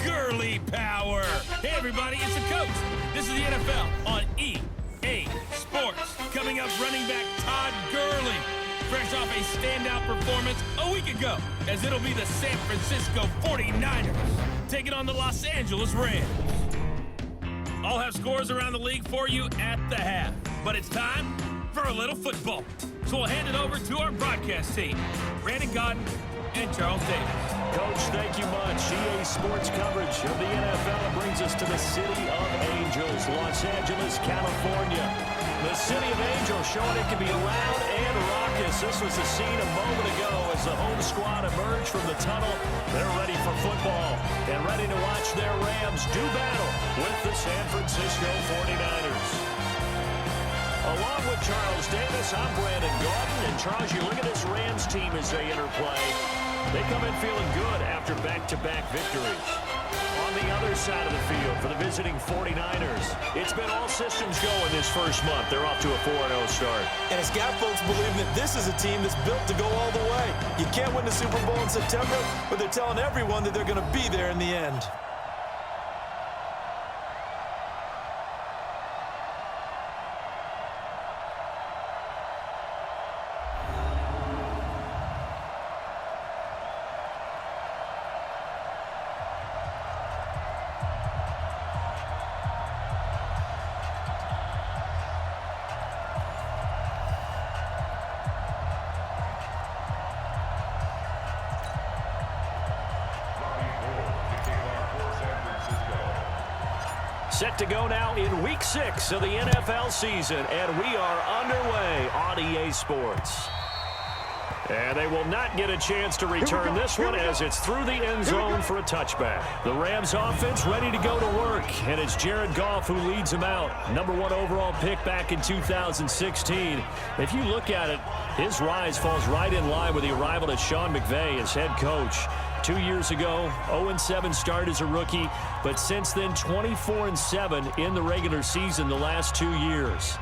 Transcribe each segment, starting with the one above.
Gurley power. Hey, everybody, it's the coach. This is the NFL on EA Sports. Coming up, running back Todd Gurley, fresh off a standout performance a week ago, as it'll be the San Francisco 49ers taking on the Los Angeles Rams. I'll have scores around the league for you at the half, but it's time for a little football. So we'll hand it over to our broadcast team, Brandon Godden and Charles Davis. Coach, thank you much. EA Sports coverage of the NFL brings us to the City of Angels, Los Angeles, California. The City of Angels showing it can be loud and raucous. This was the scene a moment ago as the home squad emerged from the tunnel. They're ready for football and ready to watch their Rams do battle with the San Francisco 49ers. Along with Charles Davis, I'm Brandon Godden. And Charles, you look at this Rams team as they interplay. They come in feeling good after back-to-back victories. On the other side of the field for the visiting 49ers, it's been all systems go in this first month. They're off to a 4-0 start. And it's got folks believing that this is a team that's built to go all the way. You can't win the Super Bowl in September, but they're telling everyone that they're going to be there in the end. Set to go now in Week 6 of the NFL season, and we are underway on EA Sports. And they will not get a chance to return this one as it's through the end zone for a touchback. The Rams offense ready to go to work, and it's Jared Goff who leads them out. #1 overall pick back in 2016. If you look at it, his rise falls right in line with the arrival of Sean McVay as head coach. 2 years ago, 0-7 start as a rookie, but since then 24-7 in the regular season the last 2 years.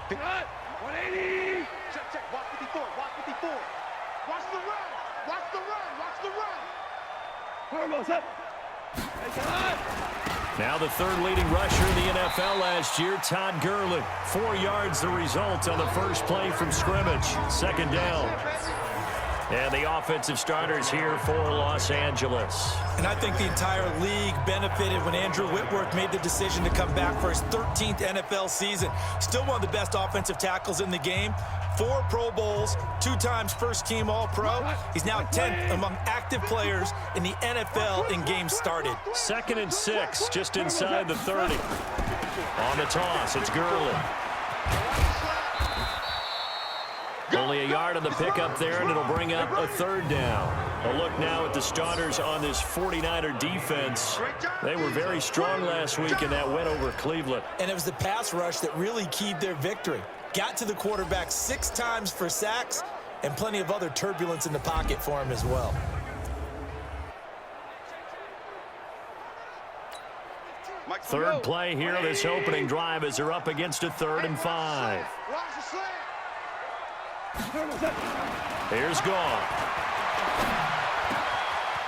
Cut! 180! Check, check. Watch 54. Watch 54. Watch the run. Watch the run. Watch the run. Carlos up. Now the third leading rusher in the NFL last year, Todd Gurley. 4 yards the result on the first play from scrimmage. Second down. And the offensive starters here for Los Angeles. And I think the entire league benefited when Andrew Whitworth made the decision to come back for his 13th NFL season. Still one of the best offensive tackles in the game. 4 Pro Bowls, 2 times first-team All-Pro. He's now 10th among active players in the NFL in games started. 2nd and 6, just inside the 30. On the toss, it's Gurley. Only a yard on the pickup there, and it'll bring up a third down. A look now at the starters on this 49er defense. They were very strong last week in that win over Cleveland. And it was the pass rush that really keyed their victory. Got to the quarterback 6 times for sacks, and plenty of other turbulence in the pocket for him as well. Third play here, this opening drive as they're up against a 3rd and 5. Here's Goff.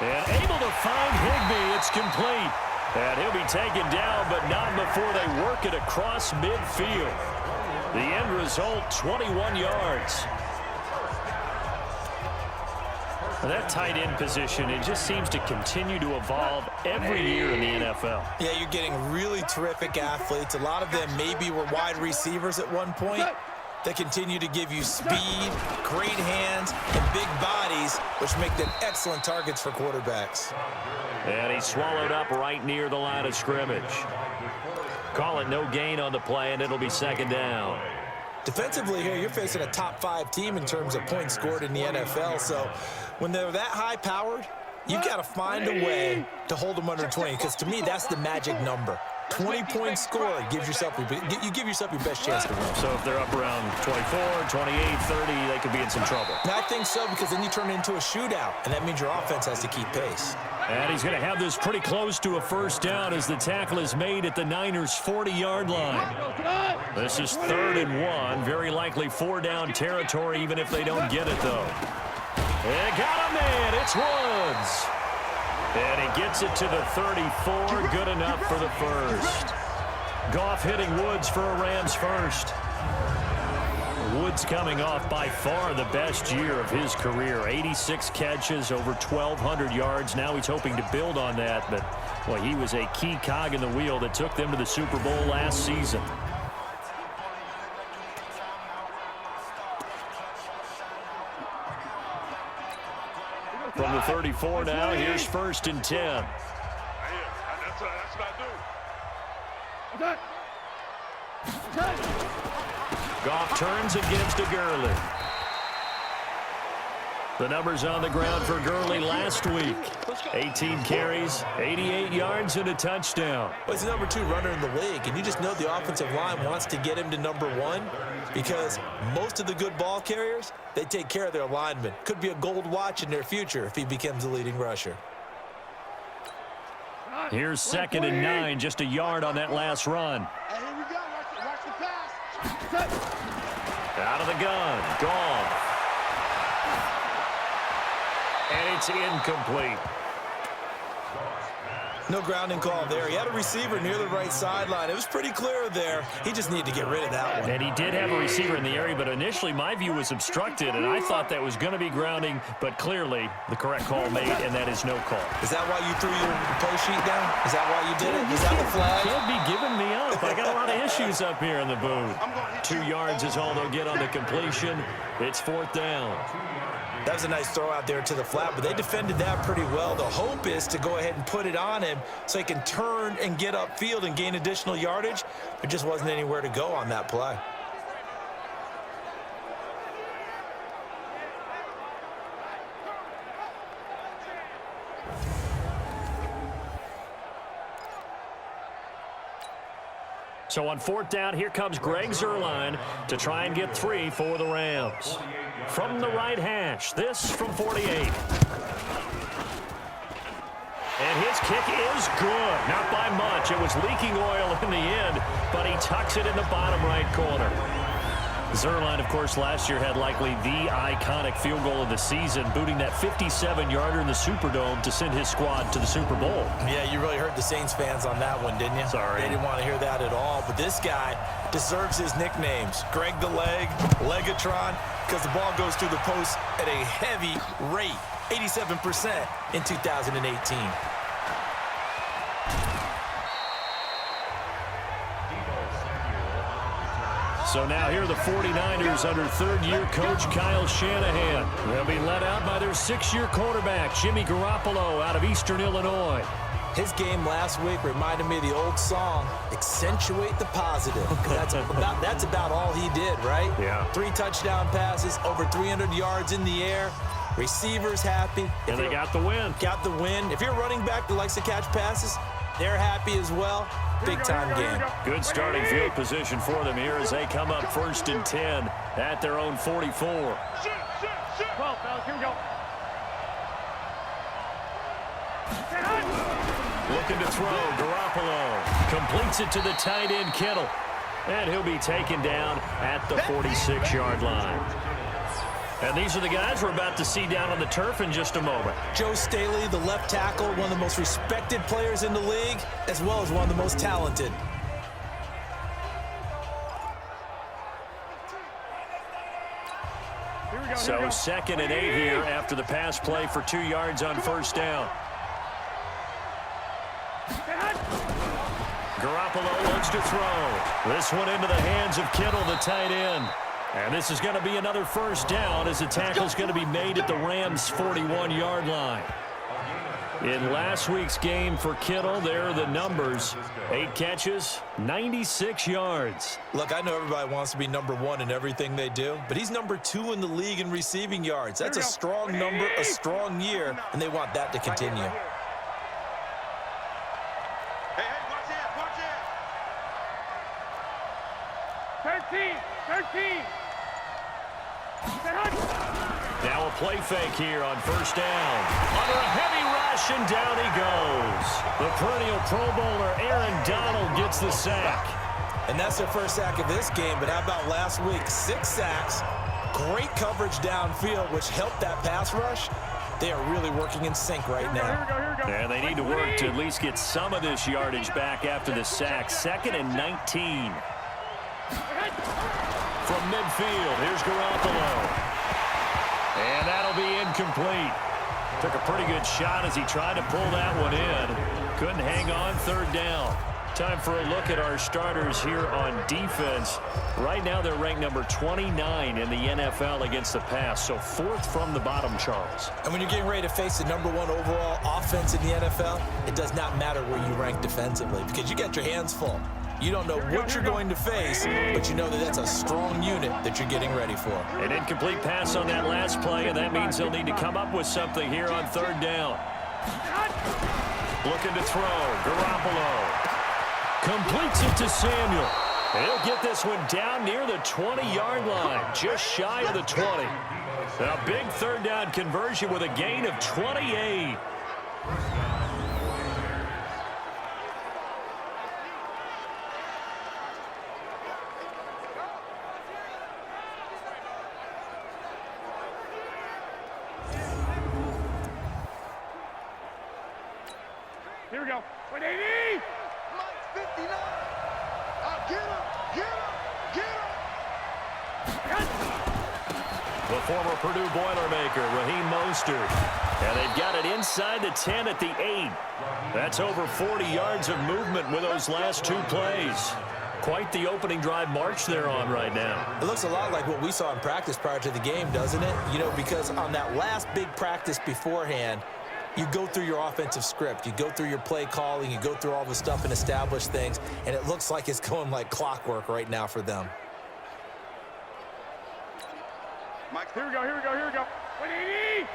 And able to find Higbee. It's complete. And he'll be taken down, but not before they work it across midfield. The end result, 21 yards. And that tight end position, it just seems to continue to evolve every year in the NFL. Yeah, you're getting really terrific athletes. A lot of them maybe were wide receivers at one point. They continue to give you speed, great hands, and big bodies, which make them excellent targets for quarterbacks. And he's swallowed up right near the line of scrimmage. Call it no gain on the play, and it'll be 2nd down. Defensively here, you're facing a top 5 team in terms of points scored in the NFL, so when they're that high-powered, you've got to find a way to hold them under 20, because to me, that's the magic number. 20-point score, you give yourself your best chance to win. So if they're up around 24, 28, 30, they could be in some trouble. And I think so, because then you turn it into a shootout, and that means your offense has to keep pace. And he's going to have this pretty close to a first down as the tackle is made at the Niners' 40-yard line. This is 3rd and 1, very likely 4-down territory, even if they don't get it, though. They got a man. It's Woods. And he gets it to the 34. Good enough for the first. Goff hitting Woods for a Rams first. Woods coming off by far the best year of his career. 86 catches, over 1,200 yards. Now he's hoping to build on that, but well, he was a key cog in the wheel that took them to the Super Bowl last season. From the 34 now, here's 1st and 10. That's what I do. Goff turns and gives to Gurley. The numbers on the ground for Gurley last week. 18 carries, 88 yards, and a touchdown. Well, he's the number 2 runner in the league, and you just know the offensive line wants to get him to number 1 because most of the good ball carriers, they take care of their linemen. Could be a gold watch in their future if he becomes the leading rusher. Here's 2nd and 9, just a yard on that last run. Hey, here we go. Watch the pass. Out of the gun, Goff. And it's incomplete. No grounding call there. He had a receiver near the right sideline. It was pretty clear there. He just needed to get rid of that one. And he did have a receiver in the area, but initially my view was obstructed, and I thought that was going to be grounding, but clearly the correct call made, and that is no call. Is that why you threw your play sheet down? Is that why you did it? Is that the flag? Can't be giving me up. I got a lot of issues up here in the booth. 2 yards is all they'll get on the completion. It's 4th down. That was a nice throw out there to the flat, but they defended that pretty well. The hope is to go ahead and put it on him so he can turn and get upfield and gain additional yardage. There just wasn't anywhere to go on that play. So on 4th down, here comes Greg Zuerlein to try and get 3 for the Rams. From the right hash, this from 48. And his kick is good. Not by much. It was leaking oil in the end, but he tucks it in the bottom right corner. Zuerlein, of course, last year had likely the iconic field goal of the season, booting that 57-yarder in the Superdome to send his squad to the Super Bowl. Yeah, you really hurt the Saints fans on that one, didn't you? Sorry. They didn't want to hear that at all. But this guy deserves his nicknames. Greg the Leg, Legatron, because the ball goes through the post at a heavy rate, 87% in 2018. So now here are the 49ers under 3rd-year coach Kyle Shanahan. They'll be led out by their 6th-year quarterback, Jimmy Garoppolo, out of Eastern Illinois. His game last week reminded me of the old song, Accentuate the Positive. That's about all he did, right? Yeah. 3 touchdown passes, over 300 yards in the air. Receivers happy. And they got the win. Got the win. If you're a running back that likes to catch passes, they're happy as well. Big-time game. Good starting field position for them here as they come up 1st and 10 at their own 44. Shoot. 12, fellas, here we go. Looking to throw, Garoppolo completes it to the tight end, Kittle. And he'll be taken down at the 46-yard line. And these are the guys we're about to see down on the turf in just a moment. Joe Staley, the left tackle, one of the most respected players in the league, as well as one of the most talented. So 2nd and 8 here after the pass play for 2 yards on 1st down. Garoppolo looks to throw. This one into the hands of Kittle, the tight end. And this is going to be another 1st down as the tackle's going to be made at the Rams' 41-yard line. In last week's game for Kittle, there are the numbers. 8 catches, 96 yards. Look, I know everybody wants to be number 1 in everything they do, but he's number 2 in the league in receiving yards. That's a strong number, a strong year, and they want that to continue. Hey, watch it. 13. Now a play fake here on 1st down. Under a heavy rush, and down he goes. The perennial Pro Bowler Aaron Donald gets the sack. And that's their first sack of this game, but how about last week? 6 sacks, great coverage downfield, which helped that pass rush. They are really working in sync right now. And they need to work to at least get some of this yardage back after the sack. 2nd and 19. From midfield, here's Garoppolo. And that'll be incomplete. Took a pretty good shot as he tried to pull that one in. Couldn't hang on. 3rd down. Time for a look at our starters here on defense. Right now they're ranked number 29 in the NFL against the pass, so 4th from the bottom, Charles. And when you're getting ready to face the number 1 overall offense in the NFL, it does not matter where you rank defensively because you got your hands full. You don't know what you're going to face, but you know that that's a strong unit that you're getting ready for. An incomplete pass on that last play, and that means they'll need to come up with something here on 3rd down. Looking to throw. Garoppolo completes it to Samuel. He'll get this one down near the 20-yard line, just shy of the 20. A big 3rd down conversion with a gain of 28. Here we go. 180. Mike 59. Get him. Get him. Get him. The former Purdue Boilermaker, Raheem Mostert. And they've got it inside the 10 at the 8. That's over 40 yards of movement with those last 2 plays. Quite the opening drive march they're on right now. It looks a lot like what we saw in practice prior to the game, doesn't it? You know, because on that last big practice beforehand, you go through your offensive script. You go through your play calling. You go through all the stuff and establish things. And it looks like it's going like clockwork right now for them. Mike, here we go. 180.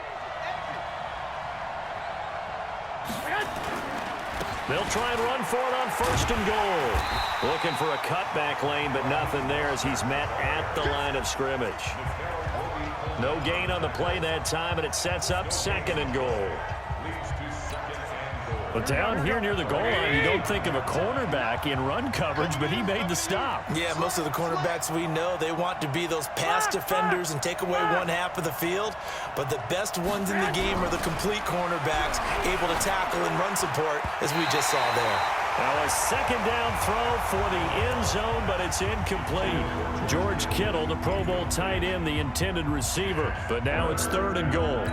They'll try and run for it on 1st and goal. Looking for a cutback lane, but nothing there as he's met at the line of scrimmage. No gain on the play that time, and it sets up 2nd and goal. But down here near the goal line, you don't think of a cornerback in run coverage, but he made the stop. Yeah, most of the cornerbacks we know, they want to be those pass defenders and take away 1/2 of the field. But the best ones in the game are the complete cornerbacks, able to tackle and run support, as we just saw there. Now a 2nd down throw for the end zone, but it's incomplete. George Kittle, the Pro Bowl tight end, the intended receiver. But now it's 3rd and goal.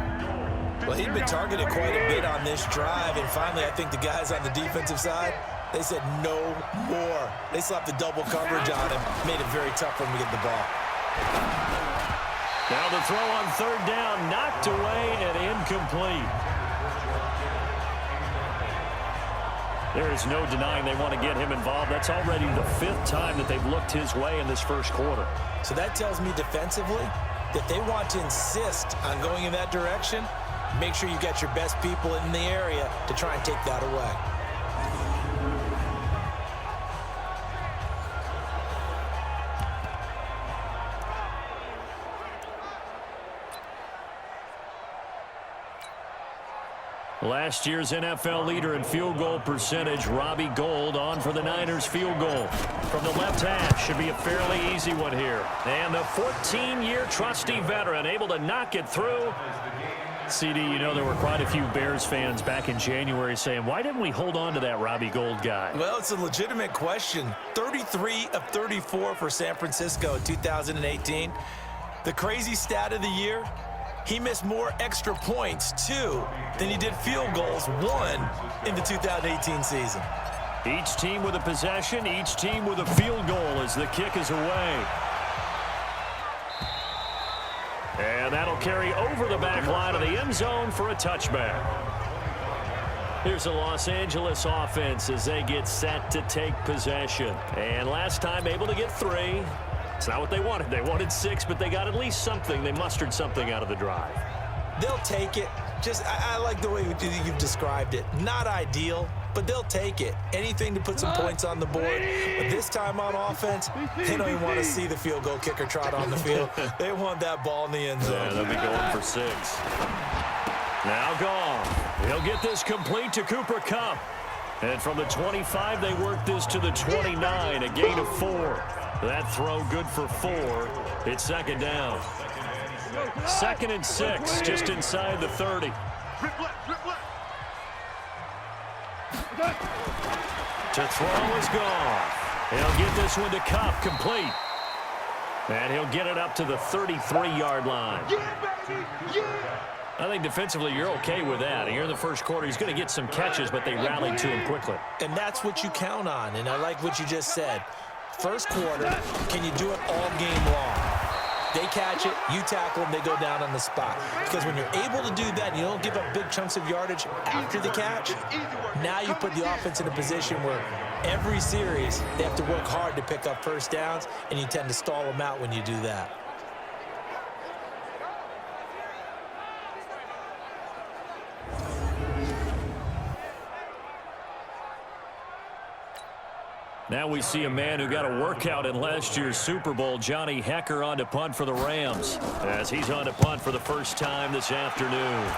Well, he'd been targeted quite a bit on this drive, and finally I think the guys on the defensive side, they said no more. They slapped the double coverage on him, made it very tough for him to get the ball. Now the throw on 3rd down, knocked away and incomplete. There is no denying they want to get him involved. That's already the 5th time that they've looked his way in this 1st quarter. So that tells me defensively that they want to insist on going in that direction. Make sure you got your best people in the area to try and take that away. Last year's NFL leader in field goal percentage, Robbie Gould, on for the Niners field goal. From the left hash, should be a fairly easy one here. And the 14-year trusty veteran able to knock it through. CD, you know there were quite a few Bears fans back in January saying, why didn't we hold on to that Robbie Gould guy? Well, it's a legitimate question. 33 of 34 for San Francisco in 2018. The crazy stat of the year, he missed more extra points, 2, than he did field goals, 1, in the 2018 season. Each team with a possession, each team with a field goal as the kick is away. And that'll carry over the back line of the end zone for a touchback. Here's the Los Angeles offense as they get set to take possession. And last time able to get 3. It's not what they wanted. They wanted 6, but they got at least something. They mustered something out of the drive. They'll take it. Just, I like the way you've described it. Not ideal, but they'll take it. Anything to put some points on the board. But this time on offense, they don't even want to see the field goal kicker trot on the field. They want that ball in the end zone. Yeah, they'll be going for 6. Now gone. He'll get this complete to Cooper Kupp. And from the 25, they work this to the 29, a gain of 4. That throw good for 4. It's 2nd down. 2nd and 6, just inside the 30. To throw is gone. He'll get this one to Cup, complete. And he'll get it up to the 33-yard line. I think defensively you're okay with that. Here in the first quarter, he's going to get some catches, but they rallied to him quickly. And that's what you count on, and I like what you just said. First quarter, can you do it all game long? They catch it, you tackle them, they go down on the spot. Because when you're able to do that and you don't give up big chunks of yardage after the catch, now you put the offense in a position where every series they have to work hard to pick up first downs, and you tend to stall them out when you do that. Now we see a man who got a workout in last year's Super Bowl, Johnny Hekker, on to punt for the Rams, as he's on to punt for the first time this afternoon.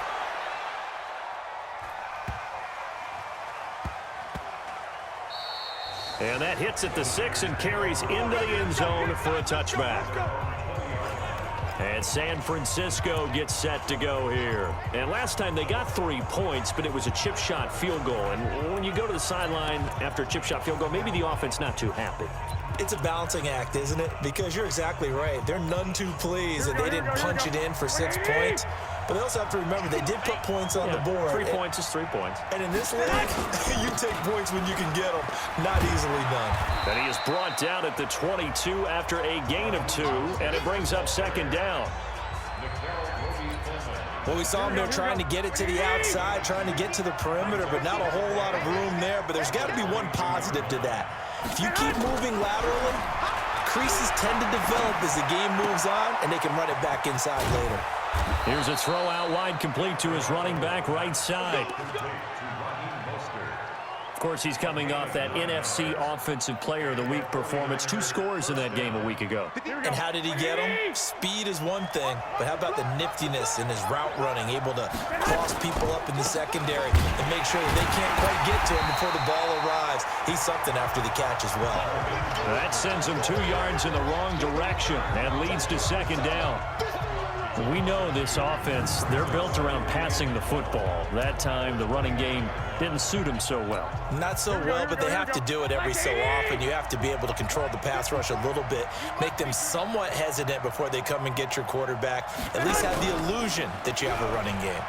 And that hits at the 6 and carries into the end zone for a touchback. And San Francisco gets set to go here. And last time they got 3 points, but it was a chip shot field goal. And when you go to the sideline after a chip shot field goal, maybe the offense not too happy. It's a balancing act, isn't it? Because you're exactly right. They're none too pleased that they didn't punch it in for 6 points. But they also have to remember they did put points on the board. 3 points is 3 points. And in this league, you take points when you can get them. Not easily done. And he is brought down at the 22 after a gain of 2, and it brings up 2nd down. Well, we saw him there trying to get it to the outside, trying to get to the perimeter, but not a whole lot of room there. But there's got to be one positive to that. If you keep moving laterally, creases tend to develop as the game moves on, and they can run it back inside later. Here's a throw out wide, complete to his running back right side. Of course, he's coming off that NFC Offensive Player of the Week performance. 2 scores in that game a week ago. And how did he get them? Speed is one thing, but how about the niftiness in his route running, able to cross people up in the secondary and make sure that they can't quite get to him before the ball arrives. He's something after the catch as well. That sends him 2 yards in the wrong direction and leads to 2nd down. We know this offense, they're built around passing the football. That time, the running game didn't suit them so well. Not so well, but they have to do it every so often. You have to be able to control the pass rush a little bit, make them somewhat hesitant before they come and get your quarterback. At least have the illusion that you have a running game.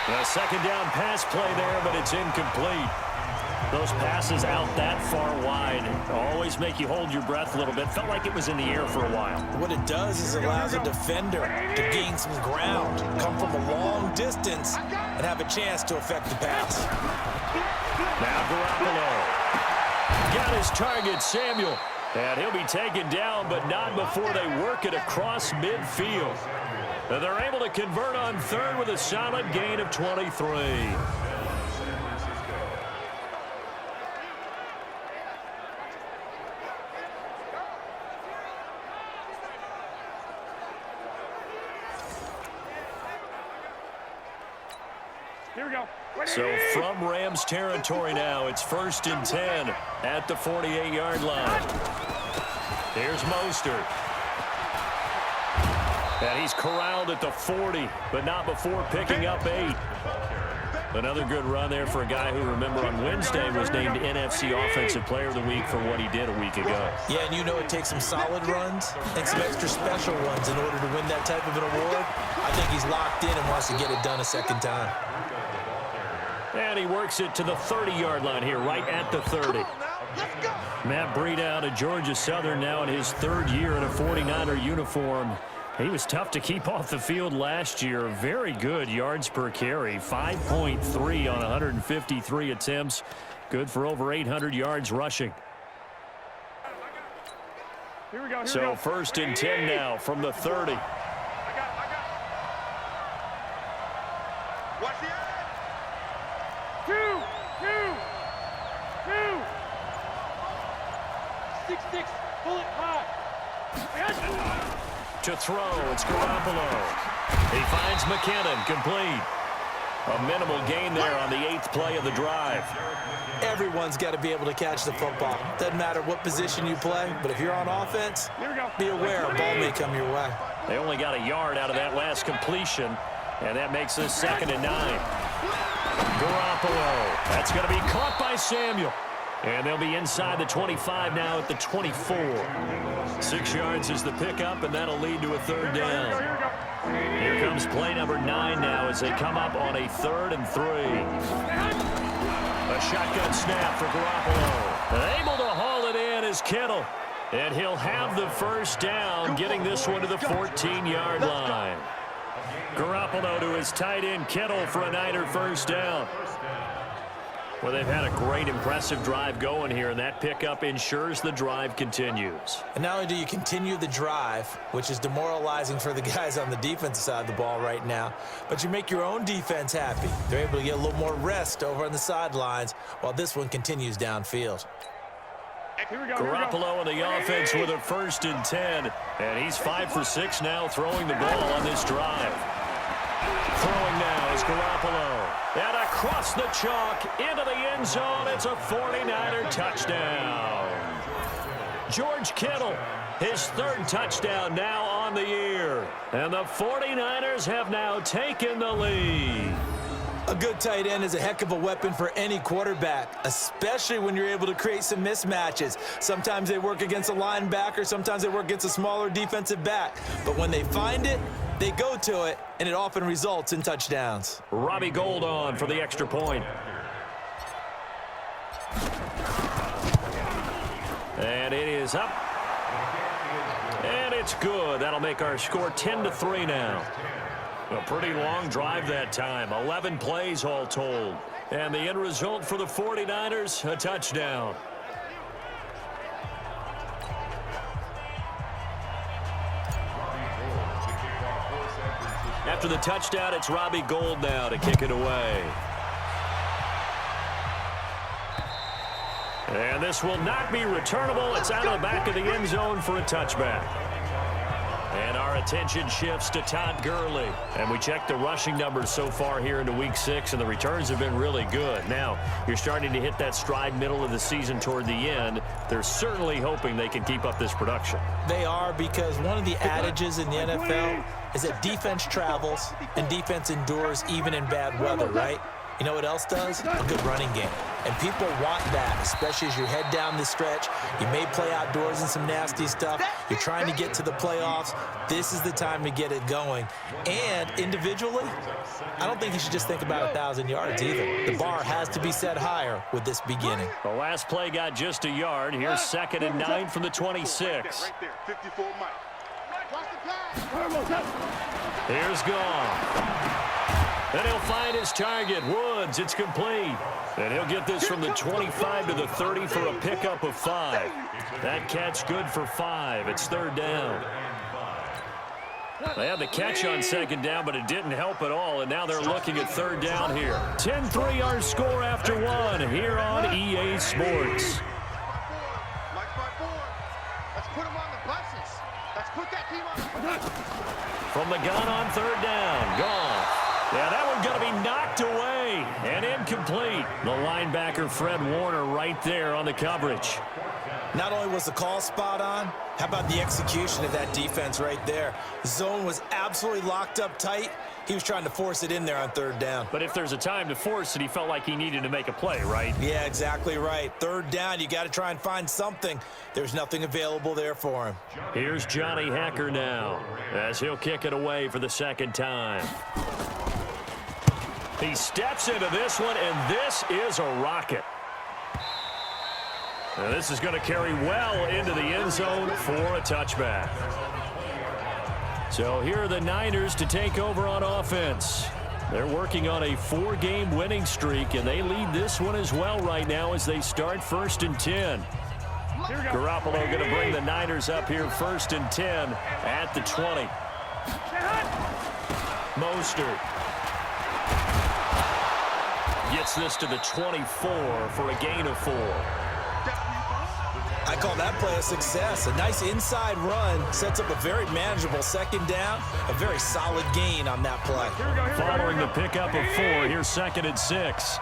A 2nd down pass play there, but it's incomplete. Those passes out that far wide always make you hold your breath a little bit. Felt like it was in the air for a while. What it does is allows a defender to gain some ground, come from a long distance, and have a chance to affect the pass. Now Garoppolo got his target, Samuel. And he'll be taken down, but not before they work it across midfield. And they're able to convert on 3rd with a solid gain of 23. So from Rams territory now, it's 1st and 10 at the 48-yard line. Here's Mostert. And he's corralled at the 40, but not before picking up 8. Another good run there for a guy who, remember, on Wednesday was named NFC Offensive Player of the Week for what he did a week ago. Yeah, and you know it takes some solid runs and some extra special ones in order to win that type of an award. I think he's locked in and wants to get it done a 2nd time. And he works it to the 30-yard line here, right at the 30. Matt Breida out of Georgia Southern now in his 3rd year in a 49er uniform. He was tough to keep off the field last year. Very good yards per carry, 5.3 on 153 attempts. Good for over 800 yards rushing. So 1st and 10 now from the 30. To throw, it's Garoppolo. He finds McKinnon, complete. A minimal gain there on the 8th play of the drive. Everyone's got to be able to catch the football. Doesn't matter what position you play, but if you're on offense, be aware a ball may come your way. They only got a yard out of that last completion, and that makes this 2nd and 9. Garoppolo. That's going to be caught by Samuel. And they'll be inside the 25 now at the 24. 6 yards is the pickup, and that'll lead to a 3rd down. Here comes play number 9 now as they come up on a 3rd and 3. A shotgun snap for Garoppolo. Able to haul it in is Kittle. And he'll have the 1st down, getting this one to the 14-yard line. Garoppolo to his tight end Kittle for a Niner 1st down. Well, they've had a great, impressive drive going here, and that pickup ensures the drive continues. And not only do you continue the drive, which is demoralizing for the guys on the defensive side of the ball right now, but you make your own defense happy. They're able to get a little more rest over on the sidelines while this one continues downfield. Garoppolo on the offense with a 1st and 10, and he's 5 for 6 now throwing the ball on this drive. Throwing now is Garoppolo. And across the chalk into the end zone. It's a 49er touchdown. George Kittle, his 3rd touchdown now on the year. And the 49ers have now taken the lead. A good tight end is a heck of a weapon for any quarterback, especially when you're able to create some mismatches. Sometimes they work against a linebacker, sometimes they work against a smaller defensive back. But when they find it, they go to it, and it often results in touchdowns. Robbie Gould on for the extra point. And it is up. And it's good. That'll make our score 10-3 now. A pretty long drive that time. 11 plays all told. And the end result for the 49ers, a touchdown. After the touchdown, it's Robbie Gould now to kick it away. And this will not be returnable. It's out of the back of the end zone for a touchback. And our attention shifts to Todd Gurley. And we checked the rushing numbers so far here into Week 6, and the returns have been really good. Now, you're starting to hit that stride middle of the season toward the end. They're certainly hoping they can keep up this production. They are, because one of the adages in the NFL is that defense travels and defense endures even in bad weather, right? You know what else does? A good running game. And people want that, especially as you head down the stretch. You may play outdoors in some nasty stuff. You're trying to get to the playoffs. This is the time to get it going. And individually, I don't think you should just think about 1,000 yards either. The bar has to be set higher with this beginning. The last play got just a yard. Here's 2nd and 9 from the 26. Right there, 54 Mike. Watch the pass. Here's Goff. And he'll find his target, Woods. It's complete. And he'll get this from the 25 to the 30 for a pickup of 5. That catch good for 5. It's 3rd down. They had the catch on 2nd down, but it didn't help at all, and now they're looking at 3rd down here. 10-3 our score after 1 here on EA Sports. Let's put him on the buses. Let's put that team on the buses. From the gun on 3rd down, Goff. Yeah, that one's going to be knocked away and incomplete. The linebacker, Fred Warner, right there on the coverage. Not only was the call spot on, how about the execution of that defense right there? The zone was absolutely locked up tight. He was trying to force it in there on 3rd down. But if there's a time to force it, he felt like he needed to make a play, right? Yeah, exactly right. 3rd down, you got to try and find something. There's nothing available there for him. Here's Johnny Hacker now as he'll kick it away for the 2nd time. He steps into this one, and this is a rocket. Now this is going to carry well into the end zone for a touchback. So here are the Niners to take over on offense. They're working on a 4-game winning streak, and they lead this one as well right now as they start 1st and 10. Garoppolo going to bring the Niners up here 1st and 10 at the 20. Mostert gets this to the 24 for a gain of 4. I call that play a success. A nice inside run sets up a very manageable second down, a very solid gain on that play. Following the pickup of 4, here's 2nd and 6.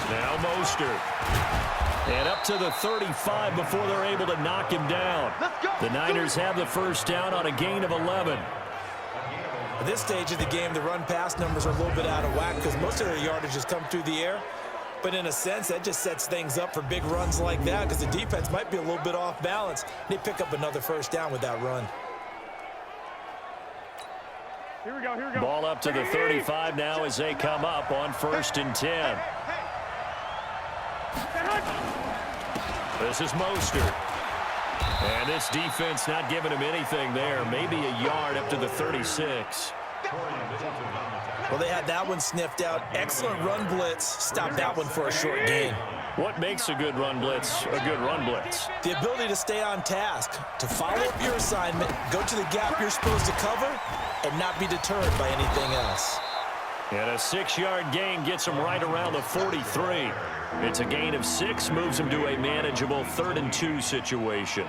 Now Mostert. And up to the 35 before they're able to knock him down. The Niners have the first down on a gain of 11. At this stage of the game, the run-pass numbers are a little bit out of whack because most of their yardage has come through the air. But in a sense, that just sets things up for big runs like that because the defense might be a little bit off balance. They pick up another first down with that run. Here we go, here we go. Ball up to the 35 now as they come up on 1st and 10. This is Mostert. And this defense not giving him anything there. Maybe a yard up to the 36. Well, they had that one sniffed out. Excellent run blitz. Stopped that one for a short gain. What makes a good run blitz a good run blitz? The ability to stay on task, to follow up your assignment, go to the gap you're supposed to cover, and not be deterred by anything else. And a 6-yard gain gets him right around the 43. It's a gain of 6, moves him to a manageable 3rd and 2 situation.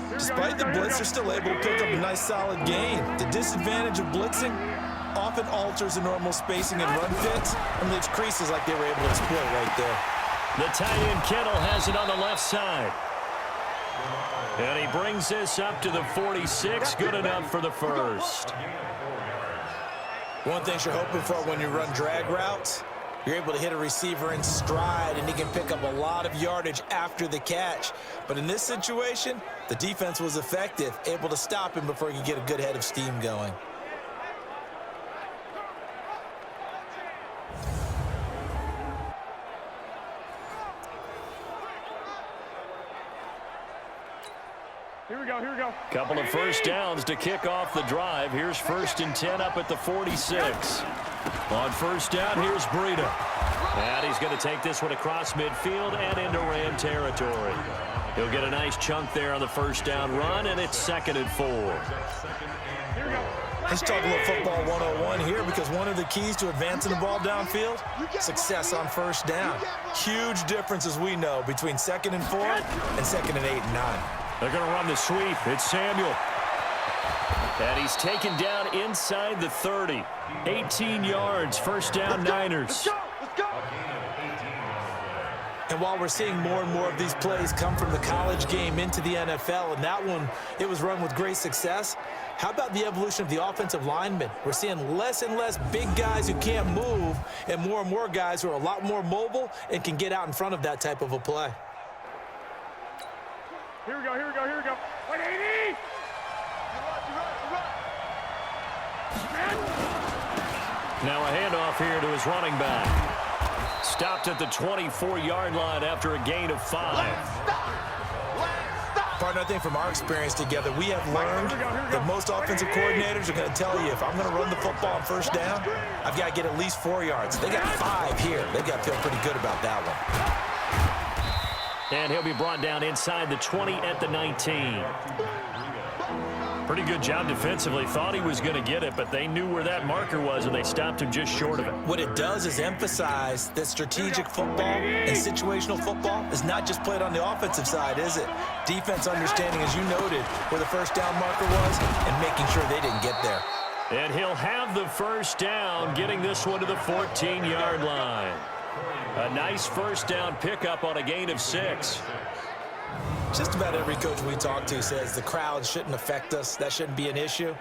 Despite the blitz, they're still able to pick up a nice solid gain. The disadvantage of blitzing often alters the normal spacing and run fits and leaves creases like they were able to exploit right there. The tight end Kittle has it on the left side. And he brings this up to the 46, good enough for the first. One thing you're hoping for when you run drag routes, you're able to hit a receiver in stride, and he can pick up a lot of yardage after the catch. But in this situation, the defense was effective, able to stop him before he could get a good head of steam going. Here we go, here we go. Couple of first downs to kick off the drive. Here's 1st and 10 up at the 46. On first down, here's Breida. And he's going to take this one across midfield and into Ram territory. He'll get a nice chunk there on the first down run, and it's 2nd and 4. Here we go. Let's talk a little football 101 here, because one of the keys to advancing the ball downfield, success on first down. Huge difference, as we know, between 2nd and 4 and 2nd and 8 and 9. They're going to run the sweep. It's Samuel. And he's taken down inside the 30. 18 yards, first down Niners. Let's go, let's go. And while we're seeing more and more of these plays come from the college game into the NFL, and that one, it was run with great success, how about the evolution of the offensive linemen? We're seeing less and less big guys who can't move and more guys who are a lot more mobile and can get out in front of that type of a play. Here we go, here we go, here we go. 180! Now a handoff here to his running back. Stopped at the 24-yard line after a gain of 5. Partner, I think from our experience together, we have learned that most offensive coordinators are going to tell you, if I'm going to run the football on first down, I've got to get at least 4 yards. They got 5 here. They've got to feel pretty good about that one. And he'll be brought down inside the 20 at the 19. Pretty good job defensively. Thought he was going to get it, but they knew where that marker was, and they stopped him just short of it. What it does is emphasize that strategic football and situational football is not just played on the offensive side, is it? Defense understanding, as you noted, where the first down marker was and making sure they didn't get there. And he'll have the first down, getting this one to the 14-yard line. A nice first down pickup on a gain of 6. Just about every coach we talk to says the crowd shouldn't affect us. That shouldn't be an issue.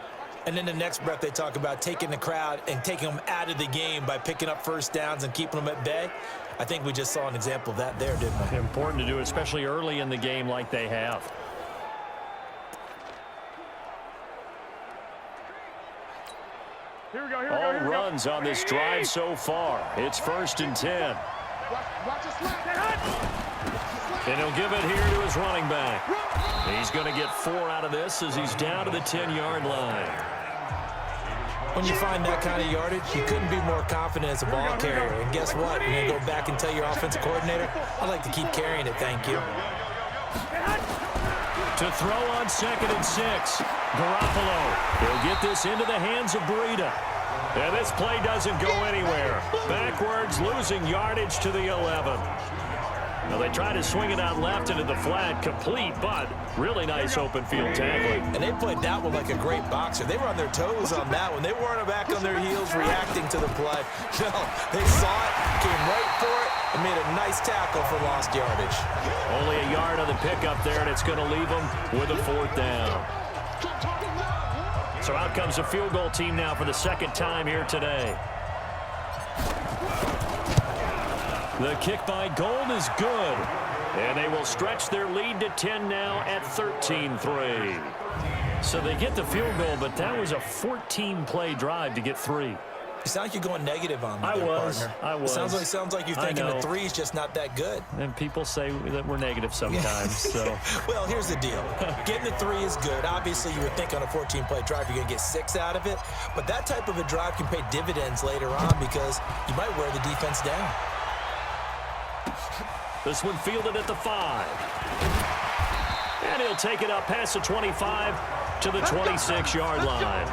And then the next breath they talk about taking the crowd and taking them out of the game by picking up first downs and keeping them at bay. I think we just saw an example of that there, didn't we? Important to do, especially early in the game like they have. Here we go, here we go, All here we go. runs on this drive so far. It's 1st and 10. Watch us slide. And he'll give it here to his running back. He's going to get 4 out of this as he's down to the 10-yard line. When you find that kind of yardage, you couldn't be more confident as a ball carrier. And guess what? You're going to go back and tell your offensive coordinator, I'd like to keep carrying it, thank you. To throw on 2nd and 6. Garoppolo. He'll get this into the hands of Breida. And this play doesn't go anywhere. Backwards, losing yardage to the 11. Well, they try to swing it out left into the flat, complete, but really nice open field tackling. And they played that one like a great boxer. They were on their toes on that one. They weren't back on their heels reacting to the play. No, they saw it, came right for it, and made a nice tackle for lost yardage. Only a yard on the pickup there, and it's going to leave them with a 4th down. So out comes the field goal team now for the 2nd time here today. The kick by Gold is good. And they will stretch their lead to 10 now at 13-3. So they get the field goal, but that was a 14-play drive to get 3. You sound like you're going negative on me, partner. I was. It sounds like you're thinking the 3 is just not that good. And people say that we're negative sometimes. So. Well, here's the deal. Getting the 3 is good. Obviously, you would think on a 14-play drive you're going to get 6 out of it. But that type of a drive can pay dividends later on because you might wear the defense down. This one fielded at the 5. And he'll take it up past the 25 to the 26-yard line.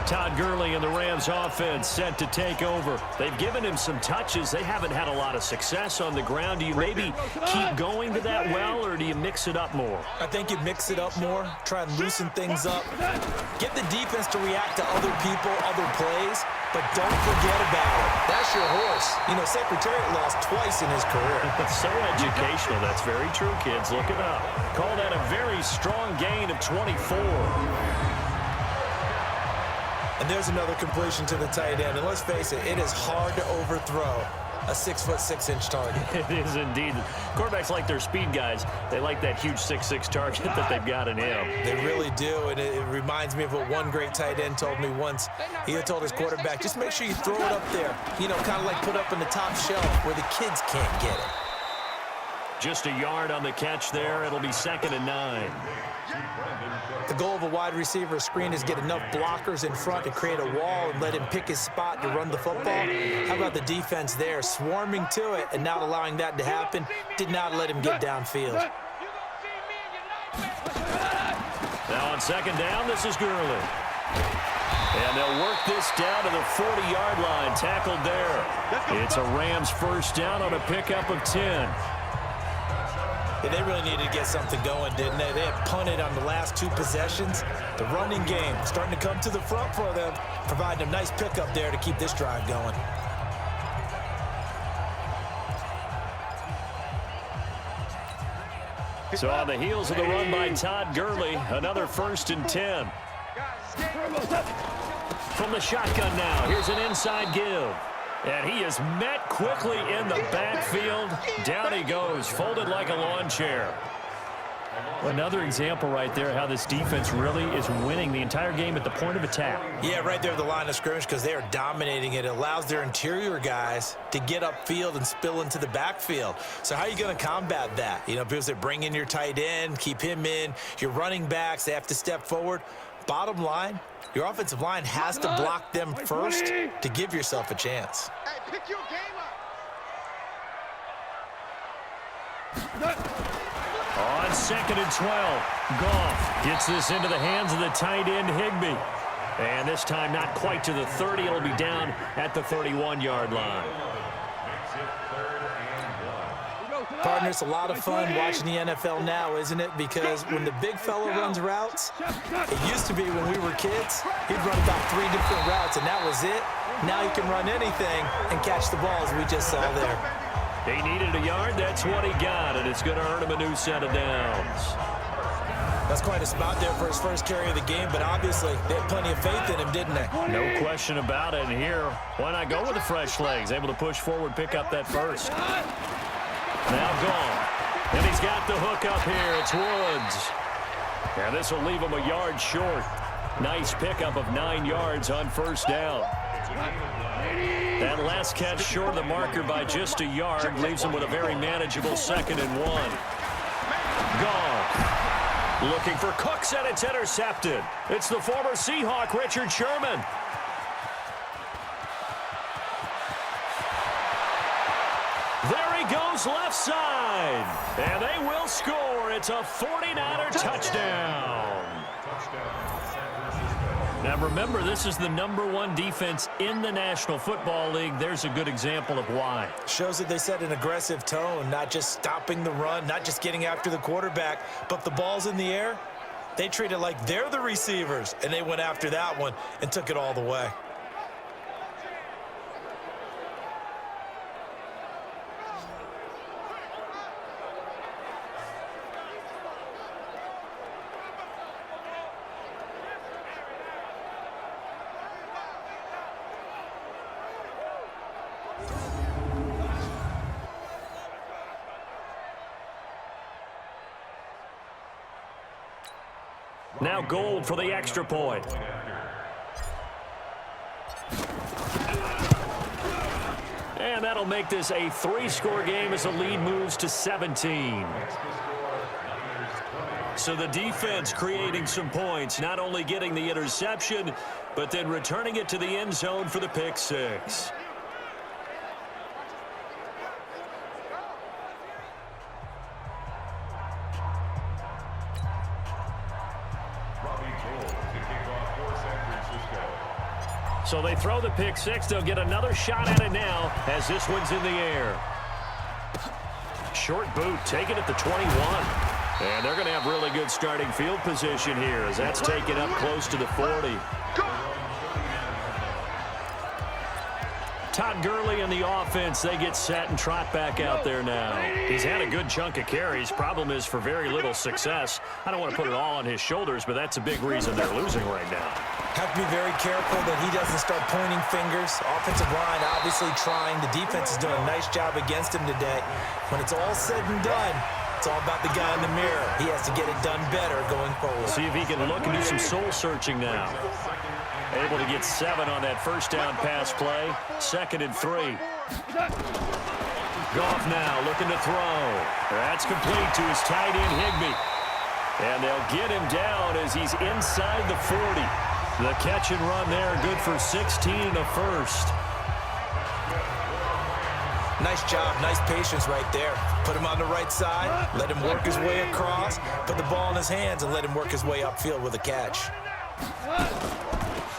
Todd Gurley and the Rams offense set to take over. They've given him some touches. They haven't had a lot of success on the ground. Do you maybe keep going to that well, or do you mix it up more? I think you mix it up more, try and loosen things up. Get the defense to react to other people, other plays, but don't forget about it. That's your horse. You know, Secretariat lost twice in his career. It's so educational. That's very true, kids. Look it up. Call that a very strong gain of 24. And there's another completion to the tight end. And let's face it, it is hard to overthrow a 6'6" target. It is indeed. Quarterbacks like their speed guys. They like that huge 6'6" target that they've got in him. They really do, and it reminds me of what one great tight end told me once. He had told his quarterback, just make sure you throw it up there. You know, kind of like put up in the top shelf where the kids can't get it. Just a yard on the catch there. It'll be 2nd and 9. The goal of a wide receiver screen is get enough blockers in front to create a wall and let him pick his spot to run the football. How about the defense there, swarming to it and not allowing that to happen? Did not let him get downfield. Now on 2nd down, this is Gurley. And they'll work this down to the 40-yard line, tackled there. It's a Rams 1st down on a pickup of 10. Yeah, they really needed to get something going, didn't they? They had punted on the last 2 possessions. The running game starting to come to the front for them, providing a nice pickup there to keep this drive going. So on the heels of the run by Todd Gurley, another 1st and 10. From the shotgun now, here's an inside give. And he is met quickly in the backfield. Down he goes, folded like a lawn chair. Another example right there how this defense really is winning the entire game at the point of attack. Yeah, right there at the line of scrimmage because they are dominating it. It allows their interior guys to get upfield and spill into the backfield. So how are you going to combat that? You know, because they bring in your tight end, keep him in. Your running backs, they have to step forward. Bottom line, your offensive line has to block them first to give yourself a chance. Hey, pick your game up. On 2nd and 12, Goff gets this into the hands of the tight end Higbee. And this time not quite to the 30. It'll be down at the 31-yard line. Partner, it's a lot of fun watching the NFL now, isn't it? Because when the big fella runs routes, it used to be when we were kids, he'd run about 3 different routes, and that was it. Now he can run anything and catch the ball, as we just saw there. He needed a yard. That's what he got, and it's going to earn him a new set of downs. That's quite a spot there for his first carry of the game, but obviously they had plenty of faith in him, didn't they? No question about it. And here, why not go with the fresh legs? Able to push forward, pick up that first. Now gone. And he's got the hook up here. It's Woods. And this will leave him a yard short. Nice pickup of 9 yards on 1st down. That last catch short of the marker by just a yard leaves him with a very manageable 2nd and 1. Gone. Looking for Cooks, and it's intercepted. It's the former Seahawk, Richard Sherman. There he goes left side. And they will score. It's a 49er touchdown. Now remember, this is the #1 defense in the National Football League. There's a good example of why. Shows that they set an aggressive tone, not just stopping the run, not just getting after the quarterback, but the ball's in the air. They treat it like they're the receivers, and they went after that one and took it all the way. Now Gold for the extra point. And that'll make this a 3-score game as the lead moves to 17. So the defense creating some points, not only getting the interception, but then returning it to the end zone for the pick six. So they throw the pick six. They'll get another shot at it now as this one's in the air. Short boot taken at the 21. And they're going to have really good starting field position here as that's taken up close to the 40. Todd Gurley and the offense, they get set and trot back out there now. He's had a good chunk of carries. Problem is for very little success. I don't want to put it all on his shoulders, but that's a big reason they're losing right now. Have to be very careful that he doesn't start pointing fingers. Offensive line obviously trying. The defense is doing a nice job against him today. When it's all said and done, it's all about the guy in the mirror. He has to get it done better going forward. See if he can look and do some soul searching now. Able to get 7 on that first down pass play. 2nd and 3. Goff now looking to throw. That's complete to his tight end Higbee. And they'll get him down as he's inside the 40. The catch and run there, good for 16 and a first. Nice job, nice patience right there. Put him on the right side, let him work his way across, put the ball in his hands, and let him work his way upfield with a catch.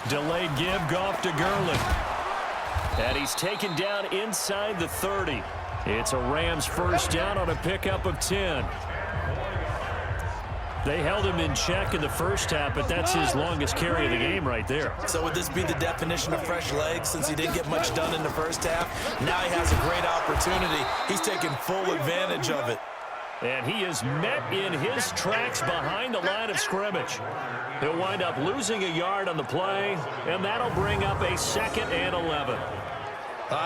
Delayed give, Goff to Gurley. And he's taken down inside the 30. It's a Rams first down on a pickup of 10. They held him in check in the first half, but that's his longest carry of the game right there. So would this be the definition of fresh legs since he didn't get much done in the first half? Now he has a great opportunity. He's taking full advantage of it. And he is met in his tracks behind the line of scrimmage. He'll wind up losing a yard on the play, and that'll bring up a 2nd and 11.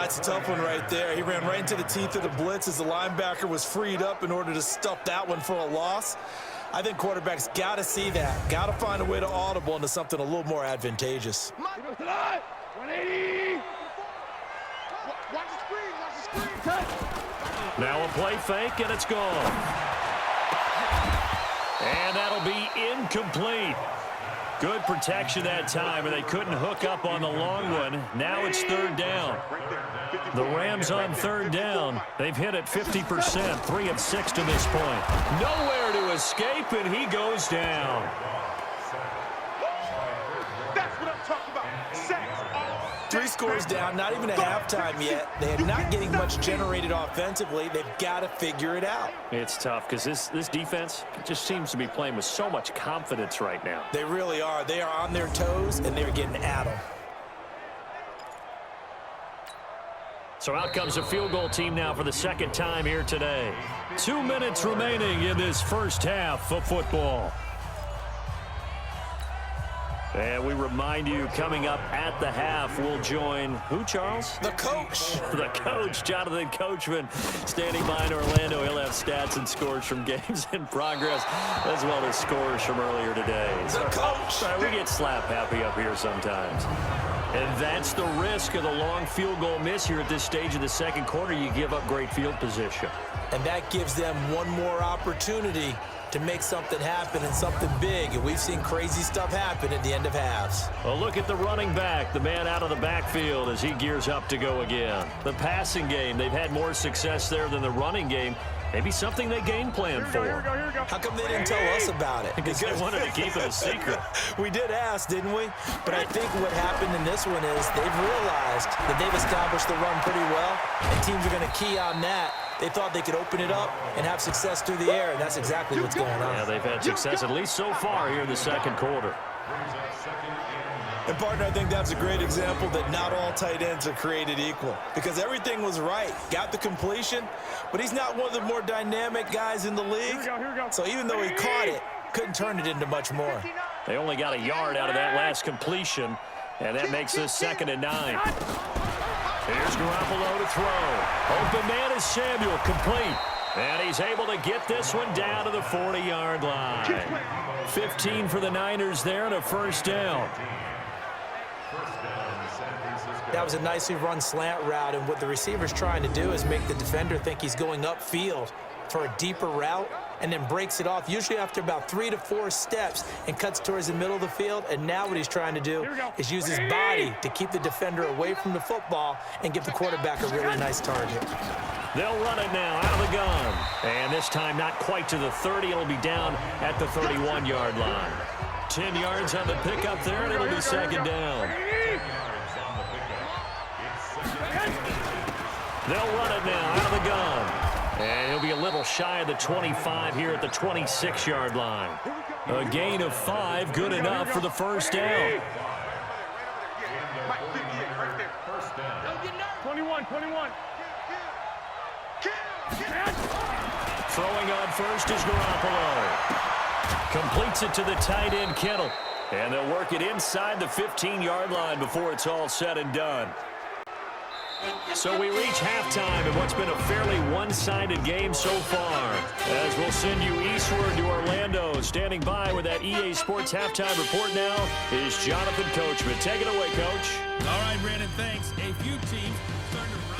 It's a tough one right there. He ran right into the teeth of the blitz as the linebacker was freed up in order to stuff that one for a loss. I think quarterbacks got to see that. Got to find a way to audible into something a little more advantageous. 180. Watch the screen. Watch the screen. Now a play fake, and it's gone. And that'll be incomplete. Good protection that time, and they couldn't hook up on the long one. Now it's 3rd down. The Rams on 3rd down. They've hit it 50%, 3 of 6 to this point. Nowhere to escape, and he goes down. That's what I'm talking about. 3 scores down, not even a halftime yet. They're not getting much generated offensively. They've got to figure it out. It's tough because this defense just seems to be playing with so much confidence right now. They really are. They are on their toes, and they're getting at them. So out comes a field goal team now for the 2nd time here today. 2 minutes remaining in this first half of football. And we remind you, coming up at the half, we'll join who, Charles? The coach. The coach, Jonathan Coachman, standing by in Orlando. He'll have stats and scores from games in progress, as well as scores from earlier today. The coach. We get slap happy up here sometimes. And that's the risk of the long field goal miss here at this stage of the 2nd quarter. You give up great field position. And that gives them one more opportunity to make something happen and something big, and we've seen crazy stuff happen at the end of halves. Well, look at the running back, the man out of the backfield as he gears up to go again. The passing game, they've had more success there than the running game. Maybe something they game plan for. How come they didn't tell us about it? Because they wanted to keep it a secret. We did ask, didn't we? But I think what happened in this one is they've realized that they've established the run pretty well, and teams are going to key on that. They thought they could open it up and have success through the air, and that's exactly what's going on. Yeah, they've had success at least so far here in the second quarter. And, partner, I think that's a great example that not all tight ends are created equal, because everything was right. Got the completion, but he's not one of the more dynamic guys in the league. Here we go. So even though he caught it, couldn't turn it into much more. They only got a yard out of that last completion, and that makes this 2nd and 9. Here's Garoppolo to throw. Open man is Samuel, complete. And he's able to get this one down to the 40-yard line. 15 for the Niners there and a first down. That was a nicely run slant route, and what the receiver's trying to do is make the defender think he's going upfield for a deeper route, and then breaks it off, usually after about 3 to 4 steps, and cuts towards the middle of the field. And now what he's trying to do is use his body to keep the defender away from the football and give the quarterback a really nice target. They'll run it now out of the gun. And this time not quite to the 30. It'll be down at the 31-yard line. 10 yards on the pickup there, and it'll be 2nd down. They'll run it now out of the gun. And he'll be a little shy of the 25 here at the 26-yard line. A gain of 5, good enough for the first down. 21. Throwing on first is Garoppolo. Completes it to the tight end, Kittle. And they'll work it inside the 15-yard line before it's all said and done. So we reach halftime in what's been a fairly one-sided game so far. As we'll send you eastward to Orlando. Standing by with that EA Sports halftime report now is Jonathan Coachman. Take it away, Coach. All right, Brandon, thanks. A few teams starting to